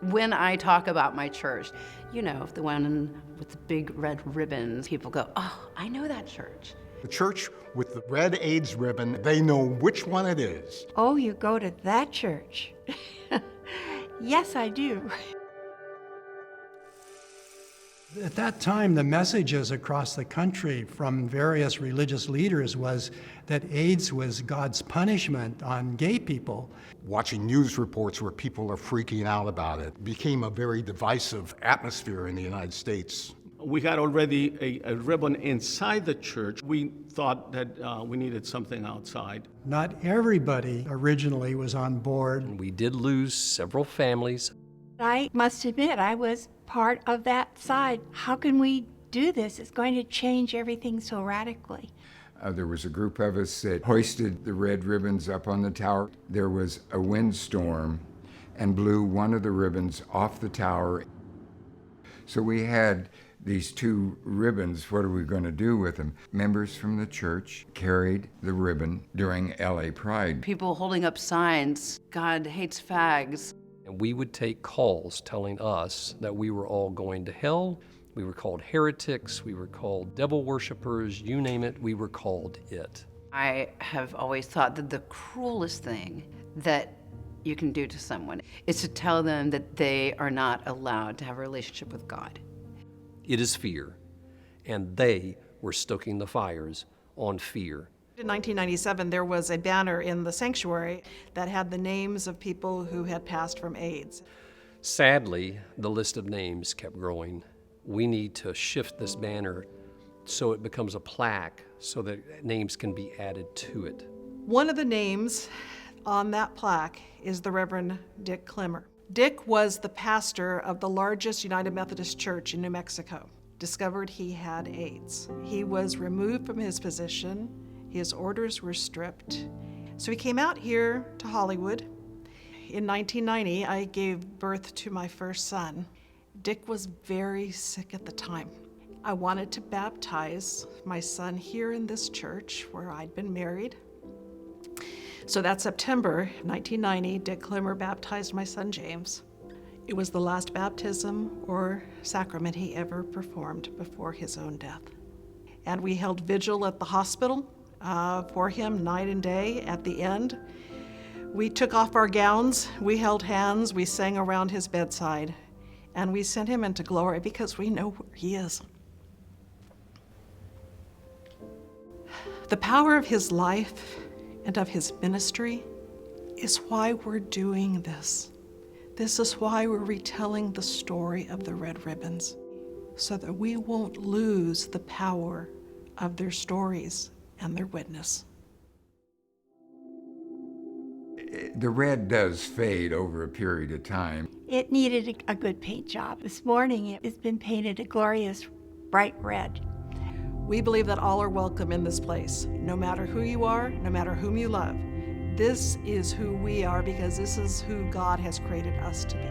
When I talk about my church, you know, the one with the big red ribbons, people go, oh, I know that church. The church with the red AIDS ribbon, they know which one it is. Oh, you go to that church? Yes, I do. At that time, the messages across the country from various religious leaders was that AIDS was God's punishment on gay people. Watching news reports where people are freaking out about it became a very divisive atmosphere in the United States. We had already a ribbon inside the church. We thought that we needed something outside. Not everybody originally was on board. We did lose several families. I must admit, I was part of that side. How can we do this? It's going to change everything so radically. There was a group of us that hoisted the red ribbons up on the tower. There was a windstorm and blew one of the ribbons off the tower. So we had these two ribbons. What are we going to do with them? Members from the church carried the ribbon during LA Pride. People holding up signs, God hates fags. And we would take calls telling us that we were all going to hell. We were called heretics, we were called devil worshipers, you name it, we were called it. I have always thought that the cruelest thing that you can do to someone is to tell them that they are not allowed to have a relationship with God. It is fear, and they were stoking the fires on fear. In 1997, there was a banner in the sanctuary that had the names of people who had passed from AIDS. Sadly, the list of names kept growing. We need to shift this banner so it becomes a plaque so that names can be added to it. One of the names on that plaque is the Reverend Dick Clemmer. Dick was the pastor of the largest United Methodist Church in New Mexico. Discovered he had AIDS. He was removed from his position. His orders were stripped. So he came out here to Hollywood. In 1990, I gave birth to my first son. Dick was very sick at the time. I wanted to baptize my son here in this church where I'd been married. So that September 1990, Dick Clemmer baptized my son James. It was the last baptism or sacrament he ever performed before his own death. And we held vigil at the hospital for him night and day. At the end, we took off our gowns, we held hands, we sang around his bedside, and we sent him into glory because we know where he is. The power of his life and of his ministry is why we're doing this. This is why we're retelling the story of the red ribbons, so that we won't lose the power of their stories and their witness. The red does fade over a period of time. It needed a good paint job. This morning, it's been painted a glorious bright red. We believe that all are welcome in this place, no matter who you are, no matter whom you love. This is who we are because this is who God has created us to be.